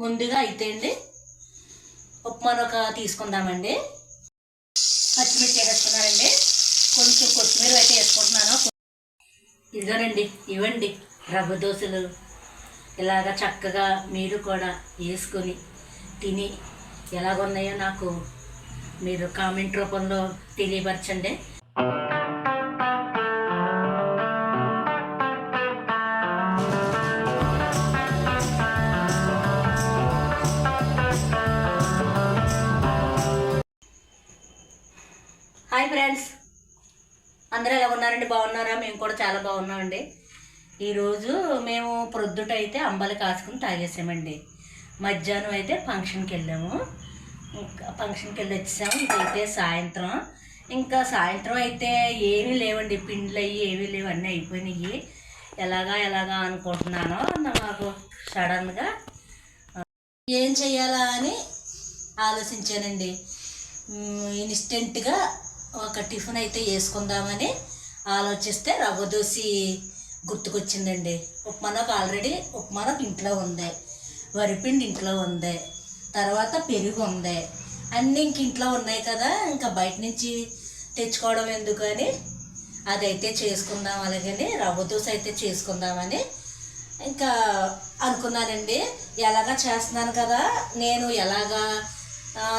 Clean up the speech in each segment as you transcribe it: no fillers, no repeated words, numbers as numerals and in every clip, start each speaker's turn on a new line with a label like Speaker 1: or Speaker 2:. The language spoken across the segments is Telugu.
Speaker 1: ముందుగా అయితే అండి ఉప్మానొక తీసుకుందామండి. పచ్చిమిర్చి వేసుకున్నానండి, కొంచెం కొత్తిమీర అయితే వేసుకుంటున్నాను. ఇదిగోనండి, ఇవ్వండి రవ్వ దోశలు. ఇలాగ చక్కగా మీరు కూడా వేసుకొని తిని ఎలాగున్నాయో నాకు మీరు కామెంట్ రూపంలో తెలియపరచండి. హాయ్ ఫ్రెండ్స్, అందరూ ఎలా ఉన్నారండి? బాగున్నారా? మేము కూడా చాలా బాగున్నామండి. ఈరోజు మేము ప్రొద్దుట అయితే అంబలి కాసుకుని తాగేసామండి. మధ్యాహ్నం అయితే ఫంక్షన్కి వెళ్ళాము. ఫంక్షన్కి వెళ్ళి వచ్చాము. ఇంకైతే సాయంత్రం అయితే ఏమీ లేవండి, పిండ్లు అయ్యి ఏమీ లేవు, అన్నీ అయిపోయినాయి. ఎలాగా అనుకుంటున్నానో నాకు సడన్గా ఏం చెయ్యాలా అని ఆలోచించానండి. ఇన్స్టెంట్గా ఒక టిఫిన్ అయితే వేసుకుందామని ఆలోచిస్తే రవ్వ దోశ గుర్తుకొచ్చిందండి. ఆల్రెడీ ఉప్మానొక ఇంట్లో ఉంది, వరిపిండి ఇంట్లో ఉంది, తర్వాత పెరుగు ఉంది, అన్నీ ఇంక ఇంట్లో ఉన్నాయి కదా, ఇంకా బయట నుంచి తెచ్చుకోవడం ఎందుకు అని అదైతే చేసుకుందాం. అలాగని రవ్వ దోశ అయితే చేసుకుందామని ఇంకా అనుకున్నానండి. ఎలాగా చేస్తున్నాను కదా, నేను ఎలాగా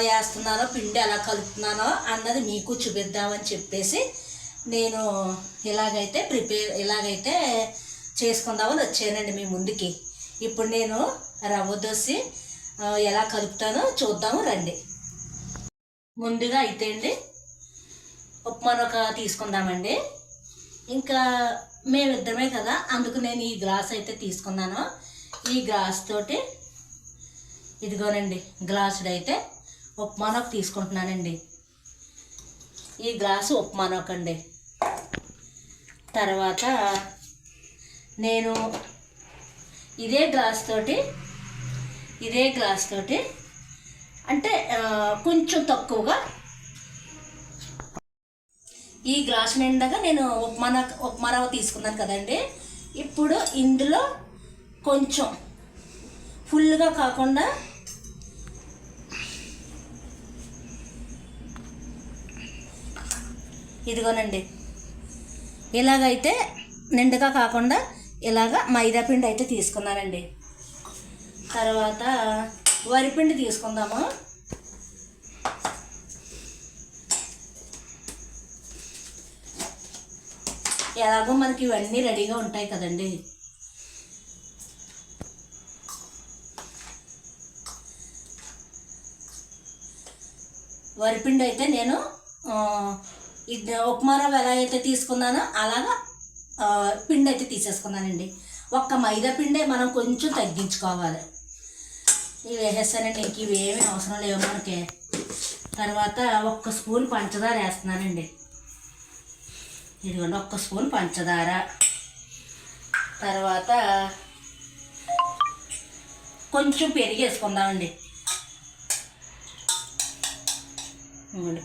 Speaker 1: వేస్తున్నానో, పిండి ఎలా కలుపుతున్నానో అన్నది మీకు చూపిద్దామని చెప్పేసి నేను ఇలాగైతే చేసుకుందామని వచ్చానండి మీ ముందుకి. ఇప్పుడు నేను రవ్వ దోశ ఎలా కలుపుతానో చూద్దాము రండి. ముందుగా అయితే అండి ఉప్మానొక తీసుకుందామండి. ఇంకా మేమిద్దరమే కదా, అందుకు నేను ఈ గ్లాస్ అయితే తీసుకున్నాను. ఈ గ్లాస్ తోటి ఇదిగోనండి గ్లాసుడైతే ఉప్మానొక తీసుకుంటున్నానండి. ఈ గ్లాసు ఉప్మానొక అండి. తర్వాత నేను ఇదే గ్లాస్ తోటి అంటే కొంచెం తక్కువగా ఈ గ్లాసు నిండగా నేను ఉప్మారవ్వ తీసుకున్నాను కదండి. ఇప్పుడు ఇందులో కొంచెం ఫుల్గా కాకుండా ఇదిగోనండి ఇలాగైతే నిండుగా కాకుండా ఇలాగ మైదాపిండి అయితే తీసుకున్నానండి. తర్వాత వరిపిండి తీసుకుందాము. ఎలాగో మనకి ఇవన్నీ రెడీగా ఉంటాయి కదండి. వరిపిండి అయితే నేను ఉప్మారవ్వ ఎలా అయితే తీసుకున్నానో అలాగా పిండి అయితే తీసేసుకున్నానండి. ఒక్క మైదా పిండే మనం కొంచెం తగ్గించుకోవాలి. ఇవి వేసేస్తానండి, ఇంక ఇవేమీ అవసరం లేవు మనకి. తర్వాత 1 స్పూన్ పంచదార వేస్తున్నానండి. ఇదిగోండి 1 స్పూన్ పంచదార. తర్వాత కొంచెం పెరుగు వేసుకుందామండి.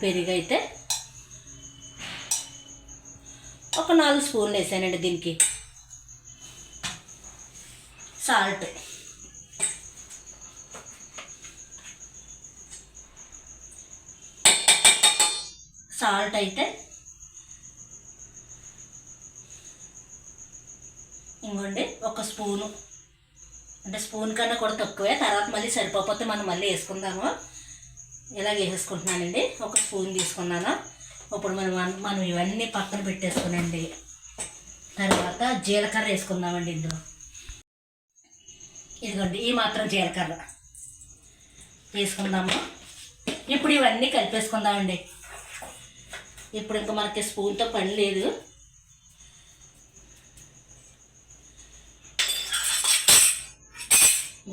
Speaker 1: పెరుగు అయితే ఒక 4 స్పూన్లు వేసానండి. దీనికి సాల్ట్ అయితే ఇంకోండి 1 స్పూను, అంటే స్పూన్ కన్నా కూడా తక్కువే. తర్వాత మళ్ళీ సరిపోతే మనం మళ్ళీ వేసుకుందాము. ఇలాగ వేసేసుకుంటున్నానండి. 1 స్పూన్ తీసుకున్నాను. ఇప్పుడు మనం ఇవన్నీ పక్కన పెట్టేసుకునండి. తర్వాత జీలకర్ర వేసుకుందామండి. ఇందులో ఇదిగోండి ఈ మాత్రం జీలకర్ర వేసుకుందాము. ఇప్పుడు ఇవన్నీ కలిపేసుకుందామండి. ఇప్పుడు ఇంకా మనకి స్పూన్తో పని లేదు.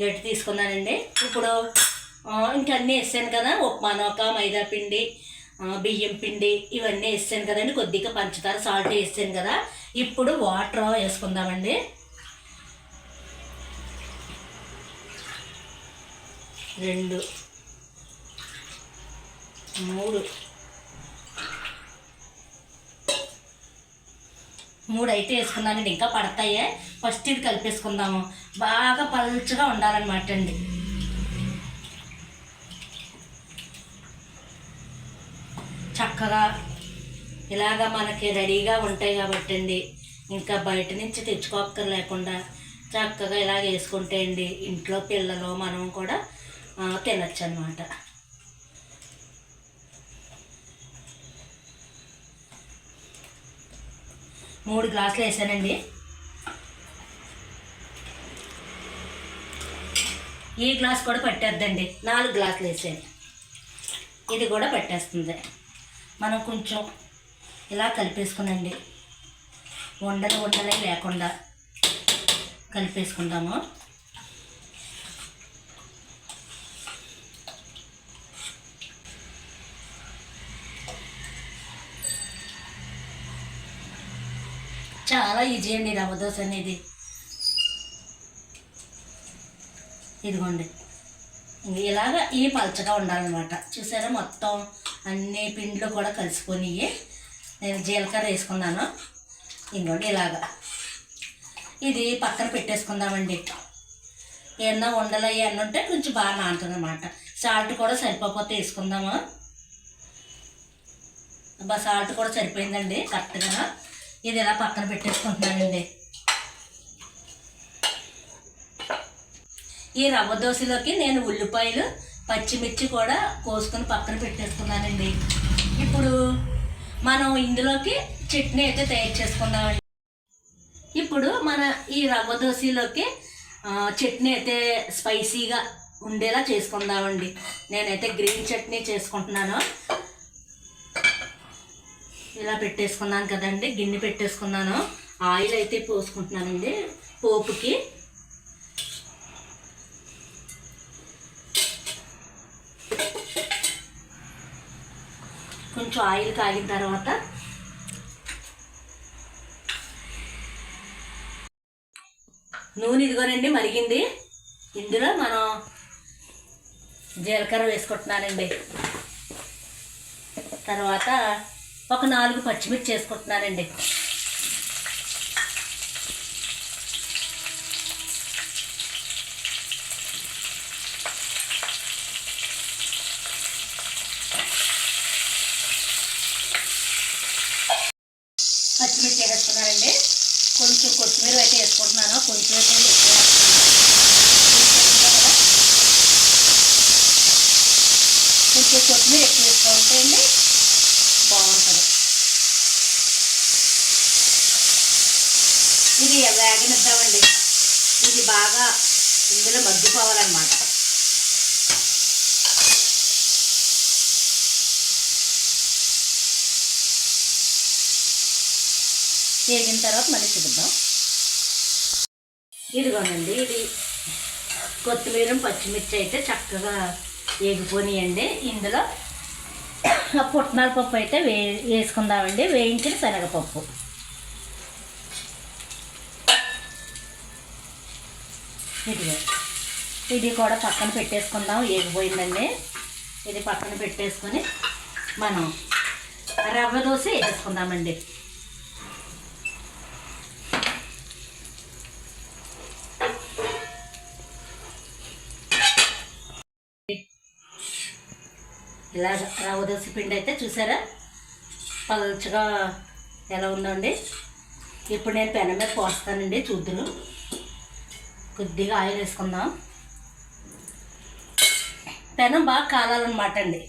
Speaker 1: గట్టి తీసుకున్నానండి. ఇప్పుడు ఇంకన్నీ వేసాను కదా, ఉప్మానొక, మైదాపిండి, బియ్యం పిండి ఇవన్నీ వేసాను కదండి. కొద్దిగా పంచదార, సాల్ట్ వేసాను కదా. ఇప్పుడు వాటర్ వేసుకుందామండి. 2 3 3 అయితే వేసుకున్నానండి. ఇంకా పడతాయే. ఫస్ట్ ఇది కలిపేసుకుందాము. బాగా పలుచగా ఉండాలన్నమాట అండి. చక్కగా ఇలాగా మనకి రెడీగా ఉంటాయి కాబట్టి అండి, ఇంకా బయట నుంచి తెచ్చుకోక్కర్లేకుండా చక్కగా ఇలాగ వేసుకుంటే అండి ఇంట్లో పిల్లలు మనం కూడా తినచ్చు అన్నమాట. మూడు గ్లాసులు వేసానండి. ఈ గ్లాస్ కూడా పట్టేద్దండి. 4 గ్లాసులు వేసాను. ఇది కూడా పట్టేస్తుంది. మనం కొంచెం ఇలా కలిపేసుకునండి, ఉండలే లేకుండా కలిపేసుకుంటాము. చాలా ఈజీ అండి రవ్వ దోశ అనేది. ఇదిగోండి, ఇలాగా ఈ పలచగా ఉండాలన్నమాట. చూసారా, మొత్తం అన్ని పిండ్లు కూడా కలిసిపోయి నేను జీలకర్ర వేసుకున్నాను. ఇంకోండి ఇలాగా ఇది పక్కన పెట్టేసుకుందామండి. ఏమన్నా ఉండలు అన్నీ ఉంటే కొంచెం బాగా నానుతుంది అన్నమాట. సాల్ట్ కూడా సరిపోతే వేసుకుందాము. సాల్ట్ కూడా సరిపోయిందండి కరెక్ట్గా. ఇది ఇలా పక్కన పెట్టేసుకుంటున్నానండి. ఈ రవ్వ దోశలోకి నేను ఉల్లిపాయలు పచ్చిమిర్చి కూడా కోసుకొని పక్కన పెట్టేసుకున్నానండి. ఇప్పుడు మనం ఇందులోకి చట్నీ అయితే తయారు చేసుకుందామండి. ఇప్పుడు మన ఈ రవ్వ దోశలోకి చట్నీ అయితే స్పైసీగా ఉండేలా చేసుకుందామండి. నేనైతే గ్రీన్ చట్నీ చేసుకుంటున్నాను. ఇలా పెట్టేసుకున్నాను కదండి, గిన్నె పెట్టేసుకున్నాను. ఆయిల్ అయితే పోసుకుంటున్నానండి పోపుకి. కొంచెం ఆయిల్ కాగిన తర్వాత నూనె ఇదిగోనండి మరిగింది. ఇందులో మనం జీలకర్ర వేసుకుంటున్నానండి. తర్వాత ఒక 4 పచ్చిమిర్చి వేసుకుంటున్నానండి. పచ్చిమిర్చి వేసుకున్నానండి. కొంచెం కొత్తిమీర అయితే వేసుకుంటున్నాను. కొంచెం అయితే కొంచెం కొత్తిమీర ఎక్కువ వేసుకుంటే అండి బాగుంటుంది. ఇది వేగనిద్దామండి. ఇది బాగా ఇందులో మగ్గిపోవాలన్నమాట. వేగిన తర్వాత మళ్ళీ చూద్దాం. ఇదిగోనండి, ఇది కొత్తిమీర పచ్చిమిర్చి అయితే చక్కగా వేగిపోనియండి. ఇందులో పుట్నాల పప్పు అయితే వేసుకుందామండి. వేయించిన శనగపప్పు. ఇది కూడా పక్కన పెట్టేసుకుందాం. వేగిపోయిందండి. ఇది పక్కన పెట్టేసుకొని మనం రవ్వ దోశ వేసుకుందామండి. ఇలా రవ్వ దోశ పిండి అయితే చూసారా పలుచగా ఎలా ఉందండి. ఇప్పుడు నేను పెనం మీద పోస్తానండి. చూద్దును. కొద్దిగా ఆయిల్ వేసుకుందాం. పెనం బాగా కాలాలన్నమాట అండి.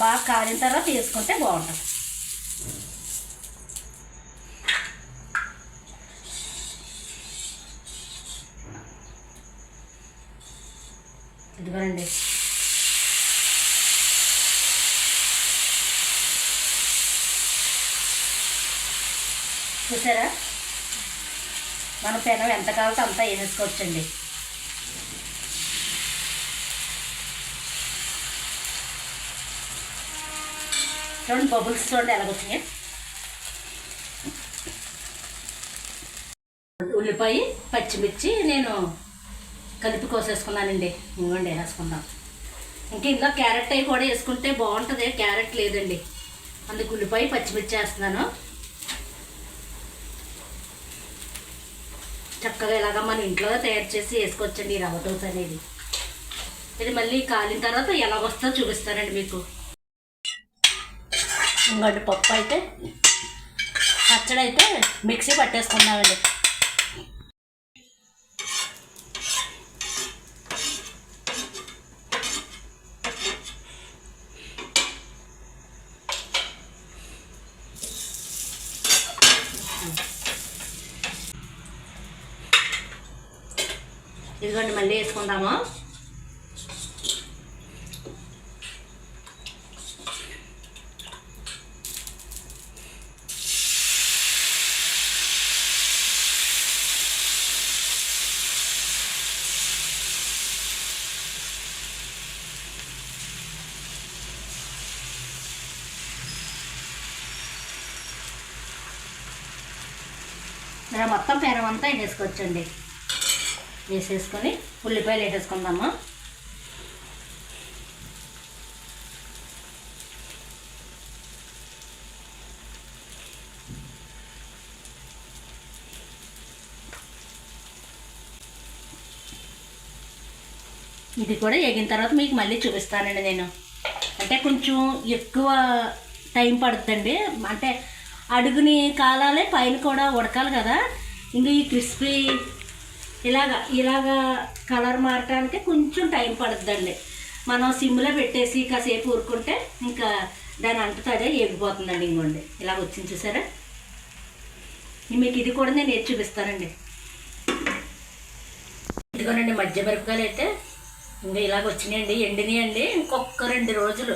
Speaker 1: బాగా కాలిన తర్వాత వేసుకుంటే బాగుంటుంది. ఇదిగోనండి, చూసారా మన పెనం ఎంత కావాలో అంతా వేసేసుకోవచ్చండి. చూడండి బబుల్స్ చూడండి ఎలాగొచ్చినాయి. ఉల్లిపాయ పచ్చిమిర్చి నేను కలిపి కోసేసుకున్నానండి. ఇంకోండి వేసుకుందాం. ఇంక ఇందులో క్యారెట్ అవి కూడా వేసుకుంటే బాగుంటుంది. క్యారెట్ లేదండి, అందుకు ఉల్లిపాయ పచ్చిమిర్చి వేస్తున్నాను. చక్కగా ఇలాగా మన ఇంట్లో తయారు చేసి వేసుకోవచ్చండి ఈ రవ్వ దోశ అనేది. ఇది మళ్ళీ కాలిన తర్వాత ఎలాగొస్తుందో చూపిస్తానండి మీకు. ఇంకోటి పప్పు అయితే పచ్చడి అయితే మిక్సీ పట్టేసుకున్నామండి. ఇదిగోండి మళ్ళీ వేసుకుందాము. ఇలా మొత్తం పెనం అంతా వేసుకోవచ్చండి. వేసేసుకొని ఉల్లిపాయలు వేసేసుకుందాము. ఇది కూడా వేగిన తర్వాత మీకు మళ్ళీ చూపిస్తానండి నేను. అంటే కొంచెం ఎక్కువ టైం పడుతుందండి. అంటే అడుగుని కాలాలే పైన కూడా ఉడకాలి కదా. ఇంకా ఈ క్రిస్పీ ఇలాగా కలర్ మారటానికి కొంచెం టైం పడుతుందండి. మనం సిమ్లో పెట్టేసి కాసేపు ఊరుకుంటే ఇంకా దాని అంటుతాదే ఎగిపోతుందండి. ఇంకోండి ఇలాగ వచ్చింది చూసారా. మీకు ఇది కూడా నేను ఏది చూపిస్తానండి. ఇదిగోనండి మధ్య మిరపకాయలు అయితే ఇంకా ఇలాగ వచ్చినాయండి. ఎండినాయండి. ఇంకొక 2 రోజులు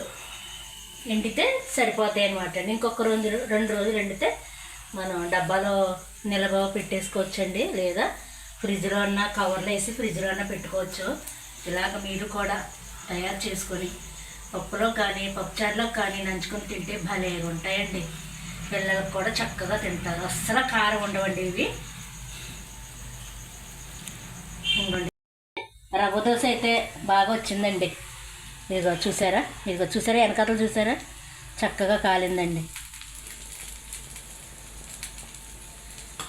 Speaker 1: ఎండితే సరిపోతాయి అనమాట. ఇంకొక 2 రోజులు ఎండితే మనం డబ్బాలో నిల్వ పెట్టేసుకోవచ్చండి. లేదా ఫ్రిడ్జ్లో అన్న కవర్లో వేసి ఫ్రిడ్జ్లో అన్న పెట్టుకోవచ్చు. ఇలాగ మీరు కూడా తయారు చేసుకొని పప్పులో కానీ పప్పుచారులో కానీ నంచుకొని తింటే భలేగా ఉంటాయండి. పిల్లలకు కూడా చక్కగా తింటారు. అస్సలు కారం ఉండవండి ఇవి. ఇంకోండి రవ్వ దోశ అయితే బాగా వచ్చిందండి. ఇదిగో చూసారా వెనకాతలు చూసారా చక్కగా కాలిందండి.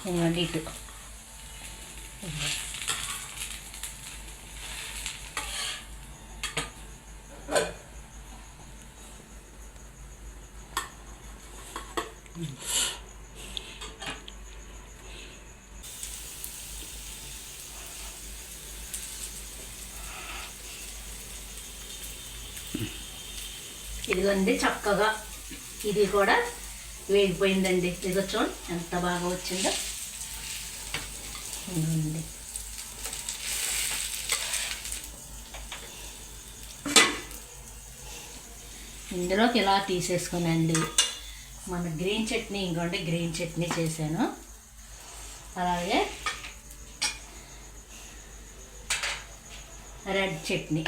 Speaker 1: ఇదిగోండి ఇటు ఇదిగోండి చక్కగా ఇది కూడా వేగిపోయిందండి. ఇదిగో చూడండి ఎంత బాగా వచ్చిందో. ఇదిగోండి ఇందులోకి ఇలా తీసేసుకునండి మన గ్రీన్ చట్నీ. ఇంకోండి గ్రీన్ చట్నీ చేశాను. అలాగే రెడ్ చట్నీ.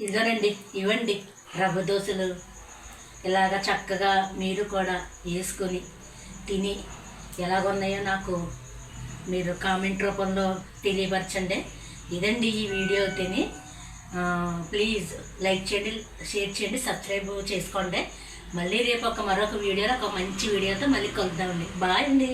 Speaker 1: ఇదిగోనండి ఇవ్వండి రవ్వ దోశలు. ఇలాగ చక్కగా మీరు కూడా వేసుకొని తిని ఎలాగున్నాయో నాకు మీరు కామెంట్ రూపంలో తెలియపరచండి. ఇదండి ఈ వీడియో తిని. ప్లీజ్ లైక్ చేయండి, షేర్ చేయండి, సబ్స్క్రైబ్ చేసుకోండి. మళ్ళీ రేపు మరొక వీడియోలో ఒక మంచి వీడియోతో మళ్ళీ కలుద్దామండి. బాయ్ అండి.